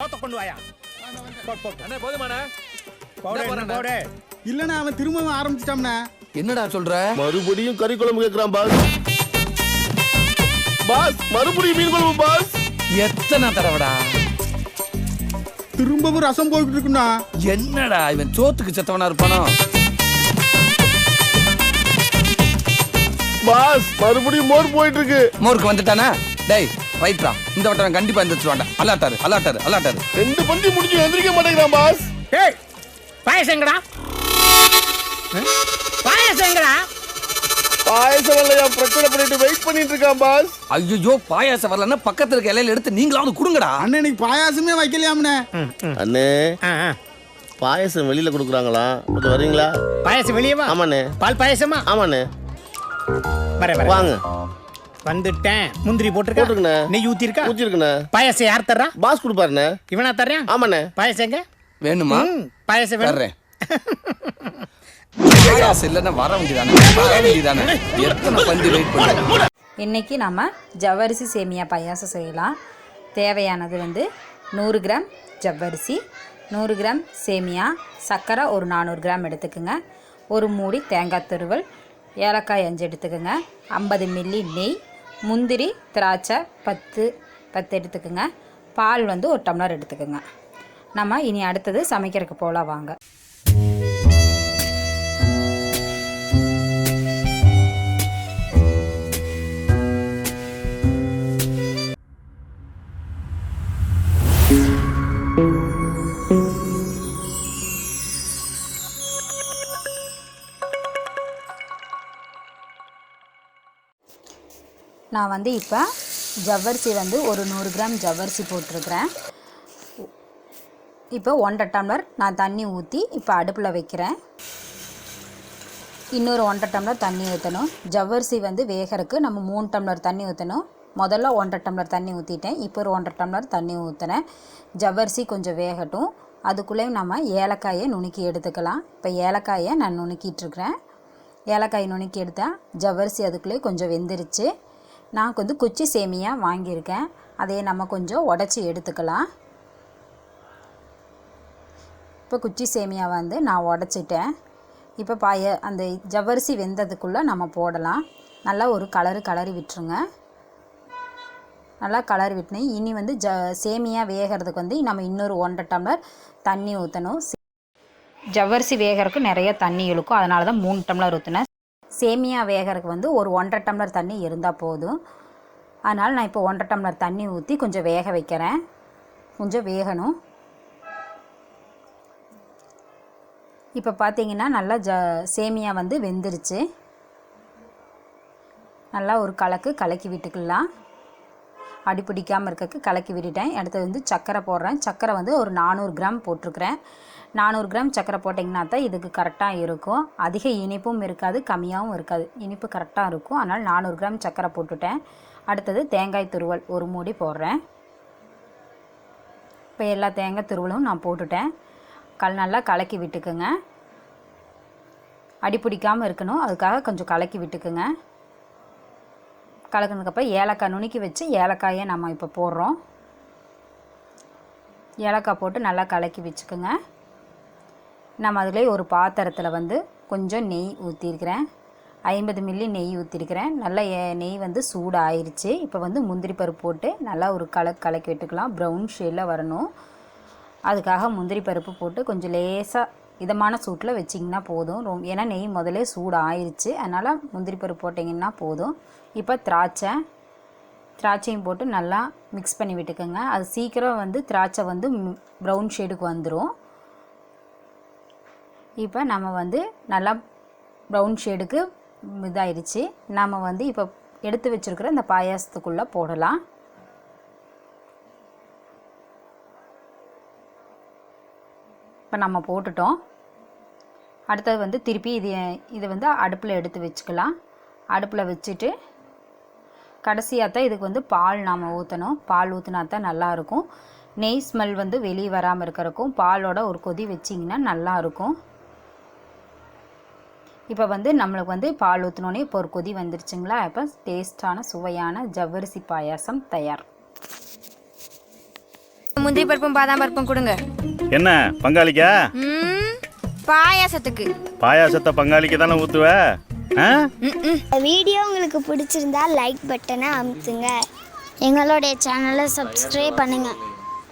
சோத்த கொண்டு வாயா. அண்ணே போதுமாண்ணே? போடு. இல்லண்ணா அவன் திரும்பவும் ஆரம்பிச்சிட்டாம்ண்ணா. என்னடா சொல்ற? மறுபடியும் கறி குழம்பு கேக்குறான் பாஸ். பாஸ் மறுபடியும் மீன் குழம்பு பாஸ். எத்தனை தடவைடா? திரும்பவும் ரசம் போயிட்டு இருக்குண்ணா. என்னடா இவன் சோத்துக்கு செத்தவனா இருப்பானோ? பாஸ் மறுபடியும் மோர் போயிட்டு இருக்கு. மோருக்கு வந்துட்டானா? டேய் ரைட்ரா, இந்த வட்டம் கண்டிப்பா எந்திரிச்சுவாண்டா. அலாட்டாரு. 2 பந்தி முடிஞ்சு எந்திரிக்க மாட்டேங்கிறான் பாஸ். ஏய் பாயசம் எங்கடா? பாயசம் இல்லையா, பிரச்சனை பண்ணிட்டு வெயிட் பண்ணிட்டு இருக்கான் பாஸ். ஐயோ பாயாசம் வரலன்னா பக்கத்துல இருக்க இலையில எடுத்து நீங்களாவது குடுங்கடா. அண்ணன் இன்னைக்கு பாயாசமே வைக்கலையாம்ண்ணே. அண்ணே பாயசம் வெளியில கொடுக்குறாங்களா, கொஞ்சம் வரீங்களா? பாயசம் வெளியவா? ஆமாண்ணே. பால் பாயசமா? ஆமாண்ணே. வர வாங்க. வந்துட்டேன். முந்திரி போட்டுருக்கா? நெய் ஊத்திருக்கா? பாயசம் யார் தர்றா? பாஸ் கொடுப்பாருண்ணே. இவனா தர்றேன்? ஆமாண்ணே. பாயசம் எங்க வேணுமா? பாயசம் தர்றேன். பாயாசம் இல்லைன்னா வர வேண்டியதானே. எத்தனை பந்தி வெயிட் பண்ண. இன்றைக்கி நம்ம ஜவ்வரிசி சேமியா பாயாசம் செய்யலாம். தேவையானது 100 கிராம் ஜவ்வரிசி, 100 கிராம் சேமியா, சர்க்கரை ஒரு 400 கிராம் எடுத்துக்கோங்க, ஒரு மூடி தேங்காய் துருவல், ஏலக்காய் 5 எடுத்துக்கோங்க, 50 மில்லி நெய், முந்திரி திராட்சை 10 எடுத்துக்கோங்க, பால் 1 டம்ளர் எடுத்துக்கோங்க. நம்ம இனி அடுத்தது சமைக்கிறதுக்கு போகலாம் வாங்க. நான் இப்போ ஜவ்வரிசி ஒரு 100 கிராம் ஜவ்வரிசி போட்டிருக்கிறேன். இப்போ 1.5 டம்ளர் நான் தண்ணி ஊற்றி இப்போ அடுப்பில் வைக்கிறேன். இன்னொரு 1.5 டம்ளர் தண்ணி ஊற்றணும். ஜவ்வரிசி வேகறதுக்கு நம்ம 3 டம்ளர் தண்ணி ஊற்றணும். முதல்ல 1.5 டம்ளர் தண்ணி ஊற்றிட்டேன். இப்போ ஒரு 1.5 டம்ளர் தண்ணி ஊற்றுனேன். ஜவ்வரிசி கொஞ்சம் வேகட்டும். அதுக்குள்ளேயும் நம்ம ஏலக்காயை நுணுக்கி எடுத்துக்கலாம். இப்போ ஏலக்காயை நான் நுணுக்கிட்டுருக்கிறேன். ஏலக்காய் நுணுக்கி எடுத்தால் ஜவ்வரிசி அதுக்குள்ளேயே கொஞ்சம் வெந்துருச்சு. நான் குச்சி சேமியா வாங்கியிருக்கேன். அதையே நம்ம கொஞ்சம் உடச்சி எடுத்துக்கலாம். இப்போ குச்சி சேமியா நான் உடச்சிட்டேன். இப்போ அந்த ஜவ்வரிசி வெந்ததுக்குள்ளே நம்ம போடலாம். நல்லா ஒரு கலரி விட்டுருங்க. நல்லா கலரி விட்டுனேன். இனி சேமியா வேகிறதுக்கு நம்ம இன்னொரு 1.5 டம்ளர் தண்ணி ஊற்றணும். ஜவ்வரிசி வேகிறதுக்கு நிறைய தண்ணி இழுக்கும், அதனால தான் 3 டம்ளர் ஊற்றினேன். சேமியா வேகிறதுக்கு ஒரு 1.5 டம்ளர் தண்ணி இருந்தால் போதும். அதனால் நான் இப்போ 1.5 டம்ளர் தண்ணி ஊற்றி கொஞ்சம் வேக வைக்கிறேன். கொஞ்சம் வேகணும். இப்போ பார்த்தீங்கன்னா நல்லா சேமியா வெந்துருச்சு. நல்லா ஒரு கலக்கி விட்டுக்கலாம். அடி பிடிக்காமல் இருக்கிறதுக்கு கலக்கி விட்டுட்டேன். அடுத்தது சர்க்கரை போடுறேன். சர்க்கரை ஒரு 400 கிராம் போட்டிருக்கிறேன். 400 கிராம் சர்க்கரை போட்டிங்கன்னா தான் இதுக்கு கரெக்டாக இருக்கும். அதிக இனிப்பும் இருக்காது, கம்மியாகவும் இருக்காது. இனிப்பு கரெக்டாக இருக்கும். அதனால் 400 கிராம் சர்க்கரை போட்டுட்டேன். அடுத்தது தேங்காய் துருவல் ஒரு மூடி போடுறேன். இப்போ எல்லா தேங்காய் துருவலும் நான் போட்டுட்டேன். நல்லா கலக்கி விட்டுக்குங்க. அடி பிடிக்காமல் இருக்கணும், அதுக்காக கொஞ்சம் கலக்கி விட்டுக்குங்க. கலக்கினதுக்கப்புறம் ஏலக்காய் நுணுக்கி வச்சு ஏலக்காயை நம்ம இப்போ போடுறோம். ஏலக்காய் போட்டு நல்லா கலக்கி வச்சுக்கோங்க. நம்ம அதில் ஒரு பாத்திரத்தில் கொஞ்சம் நெய் ஊற்றிருக்கிறேன். 50 மில்லி நெய் ஊற்றிருக்கிறேன். நல்லா நெய் சூடு ஆயிடுச்சு. இப்போ முந்திரி பருப்பு போட்டு நல்லா ஒரு கலக்கி விட்டுக்கலாம். ப்ரௌன் ஷேடில் வரணும். அதுக்காக முந்திரி பருப்பு போட்டு கொஞ்சம் லேசாக இதமான சூட்டில் வச்சிங்கன்னா போதும். ஏன்னா நெய் முதலே சூடு ஆயிடுச்சு, அதனால் முந்திரி பருப்பு போட்டிங்கன்னா போதும். இப்போ திராட்சையும் போட்டு நல்லா மிக்ஸ் பண்ணி விட்டுக்கோங்க. அது சீக்கிரம் திராட்சை ப்ரௌன் ஷேடுக்கு வந்துடும். இப்போ நம்ம நல்லா ப்ரௌன் ஷேடுக்கு இதாகிடுச்சு. நம்ம இப்போ எடுத்து வச்சுருக்கிற இந்த பாயாசத்துக்குள்ளே போடலாம். இப்போ நம்ம போட்டுட்டோம். அடுத்தது திருப்பி இது அடுப்பில் எடுத்து வச்சுக்கலாம். அடுப்பில் வச்சுட்டு கடைசியாக தான் இதுக்கு பால் நாம் ஊற்றணும். பால் ஊற்றினா தான் நல்லாயிருக்கும். நெய் ஸ்மெல் வெளியே வராமல் இருக்கிறக்கும் பாலோட ஒரு கொதி வச்சிங்கன்னா நல்லாயிருக்கும். இப்போ நம்மளுக்கு பால் ஊற்றினோன்னே இப்போ ஒரு கொதி வந்துருச்சுங்களா. இப்போ டேஸ்டான சுவையான ஜவ்வரிசி பாயாசம் தயார். முந்திரி பருப்பும் பாதாம் பருப்பும் கொடுங்க. என்ன பங்காளிக்கா? பாயாசத்துக்கு. பாயாசத்தை பங்காளிக்கு தானே ஊத்துவ? வீடியோ உங்களுக்கு பிடிச்சிருந்தா லைக் பட்டனை அமுத்துங்க. எங்களுடைய சேனலை சப்ஸ்கிரைப் பண்ணுங்க.